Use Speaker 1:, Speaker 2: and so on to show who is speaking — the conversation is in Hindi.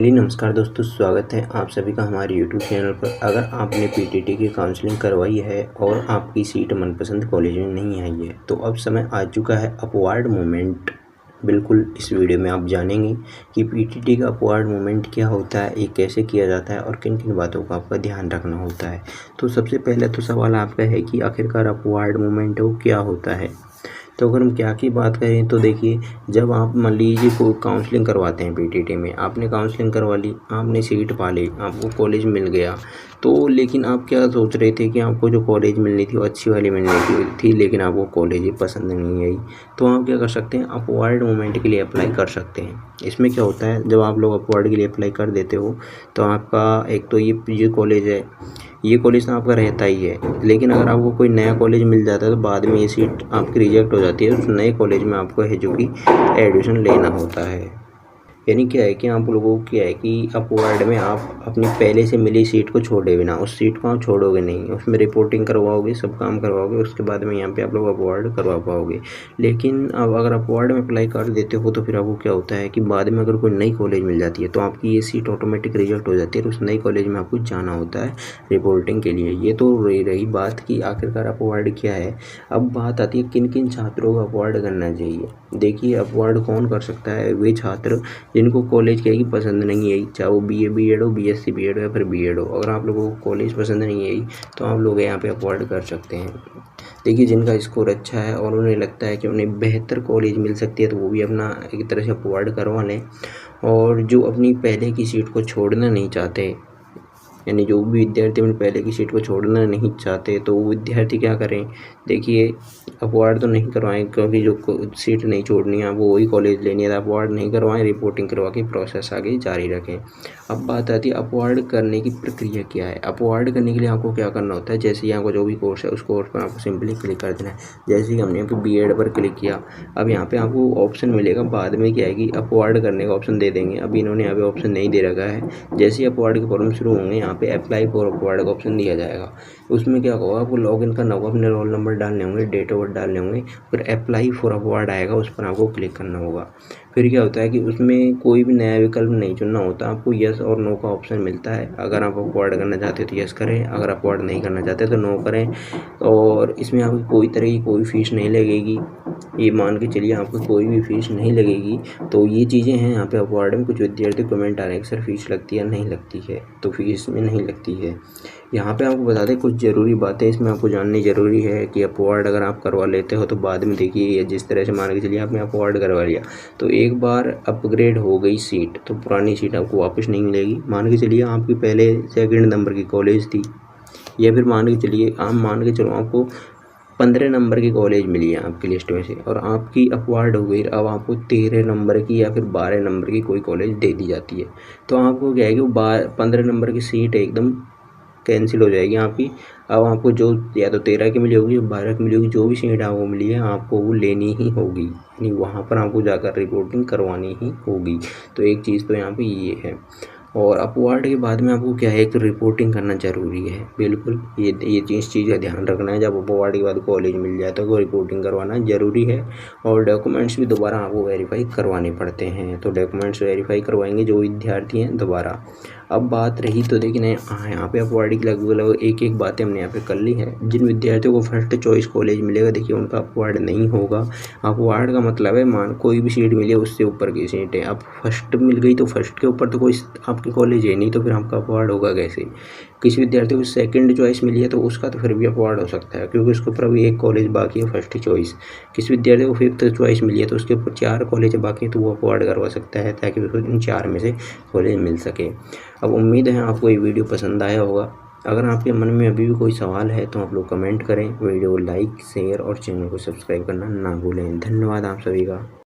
Speaker 1: जी नमस्कार दोस्तों, स्वागत है आप सभी का हमारे यूट्यूब चैनल पर। अगर आपने पीटीटी की काउंसलिंग करवाई है और आपकी सीट मनपसंद कॉलेज में नहीं आई है तो अब समय आ चुका है अपवार्ड मूवमेंट। बिल्कुल इस वीडियो में आप जानेंगे कि पीटीटी का अपवार्ड मूवमेंट क्या होता है, ये कैसे किया जाता है और किन किन बातों का आपका ध्यान रखना होता है। तो सबसे पहले तो सवाल आपका है कि आखिरकार अपवार्ड मूवमेंट वो क्या होता है। तो अगर हम क्या की बात करें तो देखिए, जब आप मान लीजिए कोई काउंसलिंग करवाते हैं पीटीटी में, आपने काउंसलिंग करवा ली, आपने सीट पा ली, आपको कॉलेज मिल गया, तो लेकिन आप क्या सोच रहे थे कि आपको जो कॉलेज मिलनी थी वो अच्छी वाली मिलनी थी, लेकिन आपको कॉलेज ही पसंद नहीं आई। तो आप क्या कर सकते हैं, अपवार्ड मूवमेंट के लिए अप्लाई कर सकते हैं। इसमें क्या होता है, जब आप लोग अपवार्ड के लिए अप्लाई कर देते हो तो आपका एक तो ये कॉलेज है, ये कॉलेज तो आपका रहता ही है, लेकिन अगर आपको कोई नया कॉलेज मिल जाता है तो बाद में ये सीट आपकी रिजेक्ट हो जाती है। उस नए कॉलेज में आपको है जो कि एडमिशन लेना होता है। यानी क्या है कि आप लोगों को क्या है कि अपवार्ड में आप अपनी पहले से मिली सीट को छोड़े बिना, उस सीट को आप छोड़ोगे नहीं, उसमें रिपोर्टिंग करवाओगे, सब काम करवाओगे, उसके बाद में यहाँ पे आप लोग अपवार्ड करवा पाओगे। लेकिन अब अगर अपवार्ड में अप्लाई कर देते हो तो फिर आपको क्या होता है कि बाद में अगर कोई नई कॉलेज मिल जाती है तो आपकी ये सीट ऑटोमेटिक रिजेक्ट हो जाती है और उस नई कॉलेज में आपको जाना होता है रिपोर्टिंग के लिए। ये तो रही बात कि आखिरकार अपवार्ड क्या है। अब बात आती है किन किन छात्रों को अपवार्ड करना चाहिए। देखिए, अपवार्ड कौन कर सकता है, वे छात्र जिनको कॉलेज की पसंद नहीं आई, चाहे वो बीए बीएड हो, बीएससी बीएड हो या फिर बीएड हो। अगर आप लोगों को कॉलेज पसंद नहीं आई तो आप लोग यहाँ पे अपवार्ड कर सकते हैं। देखिए, जिनका स्कोर अच्छा है और उन्हें लगता है कि उन्हें बेहतर कॉलेज मिल सकती है तो वो भी अपना एक तरह से अपवार्ड करवा लें। और जो अपनी पहले की सीट को छोड़ना नहीं चाहते, यानी जो भी विद्यार्थी अपनी पहले की सीट को छोड़ना नहीं चाहते तो वो विद्यार्थी क्या करें, देखिए अपवार्ड तो नहीं करवाएं, क्योंकि जो सीट नहीं छोड़नी है वो वही कॉलेज लेनी है, तो अपवार्ड नहीं करवाएं, रिपोर्टिंग करवा के प्रोसेस आगे जारी रखें। अब बात आती है अपवार्ड करने की प्रक्रिया क्या है। अपवार्ड करने के लिए आपको क्या करना होता है, जैसे यहाँ का जो भी कोर्स है उस कोर्स पर आपको सिंपली क्लिक कर देना है। जैसे कि हमने यहाँ पे बीएड पर क्लिक किया, अब यहाँ पे आपको ऑप्शन मिलेगा, बाद में क्या है कि अपवार्ड करने का ऑप्शन दे देंगे। अभी इन्होंने यहाँ पे ऑप्शन नहीं दे रखा है। जैसे ही अपवार्ड के फॉर्म शुरू होंगे यहाँ पे अप्लाई फॉर अपवार्ड का ऑप्शन दिया जाएगा। उसमें क्या होगा, आपको लॉगिन करना होगा, अपने रोल नंबर डालने होंगे, डेट ऑफ बर्थ डालने होंगे, फिर अप्लाई फॉर अपवार्ड आएगा, उस पर आपको क्लिक करना होगा। फिर क्या होता है कि उसमें कोई भी नया विकल्प नहीं चुनना होता, आपको यस और नो का ऑप्शन मिलता है। अगर आप अपवार्ड करना चाहते हो तो यस करें, अगर अपवार्ड नहीं करना चाहते तो नो करें। और इसमें आपकी कोई तरह की कोई फीस नहीं लगेगी, ये मान के चलिए आपको कोई भी फीस नहीं लगेगी। तो ये चीज़ें हैं यहाँ पे अपवार्ड में। कुछ विद्यार्थी कमेंट आ रहे हैं कि सर फीस लगती है, नहीं लगती है, तो फीस में नहीं लगती है। यहाँ पे आपको बता दें कुछ ज़रूरी बातें इसमें आपको जाननी ज़रूरी है कि अपवार्ड अगर आप करवा लेते हो तो बाद में देखिए, जिस तरह से मान के चलिए आपने अपवार्ड करवा लिया तो एक बार अपग्रेड हो गई सीट तो पुरानी सीट आपको वापस नहीं मिलेगी। मान के चलिए आपकी पहले सेकंड नंबर की कॉलेज थी, या फिर मान के चलिए आप मान के चलो आपको 15 नंबर की कॉलेज मिली है आपकी लिस्ट में से और आपकी अपवार्ड हो गई, अब आपको 13 नंबर की या फिर 12 नंबर की कोई कॉलेज दे दी जाती है। तो आपको क्या है कि वो 15 नंबर की सीट एकदम कैंसिल हो जाएगी आपकी। अब आपको जो या तो 13 की मिली होगी या 12 की मिली होगी, जो भी सीट आपको मिली है आपको वो लेनी ही होगी, यानी वहाँ पर आपको जाकर रिपोर्टिंग करवानी ही होगी। तो एक चीज़ तो यहाँ पे ये है। और अपवार्ड के बाद में आपको क्या है, एक रिपोर्टिंग करना ज़रूरी है। बिल्कुल ये चीज़ का ध्यान रखना है, जब अपवार्ड के बाद कॉलेज मिल जाए तो रिपोर्टिंग करवाना ज़रूरी है। और डॉक्यूमेंट्स भी दोबारा आपको वेरीफाई करवाने पड़ते हैं, तो डॉक्यूमेंट्स वेरीफाई करवाएंगे जो विद्यार्थी हैं दोबारा। अब बात रही तो देखिए यहाँ पे अपवार्ड की लगभग एक एक बातें हमने यहाँ पे कर ली है। जिन विद्यार्थियों को फर्स्ट चॉइस कॉलेज मिलेगा, देखिए उनका अपवार्ड नहीं होगा। अपवार्ड का मतलब है मान कोई भी सीट मिली है उससे ऊपर की सीट है, अब फर्स्ट मिल गई तो फर्स्ट के ऊपर तो कोई आपकी कॉलेज है नहीं, तो फिर आपका अपवार्ड होगा कैसे। किसी विद्यार्थी को सेकंड चॉइस मिली है तो उसका तो फिर भी अपवार्ड हो सकता है, क्योंकि उसके ऊपर अभी एक कॉलेज बाकी है फर्स्ट चॉइस। किसी विद्यार्थी को फिफ्थ चॉइस मिली है तो उसके ऊपर 4 कॉलेज बाकी है, तो वो अपवार्ड करवा सकता है ताकि उसको इन 4 में से कॉलेज मिल सके। अब उम्मीद है आपको ये वीडियो पसंद आया होगा। अगर आपके मन में अभी भी कोई सवाल है तो आप लोग कमेंट करें, वीडियो को लाइक शेयर और चैनल को सब्सक्राइब करना ना भूलें। धन्यवाद आप सभी का।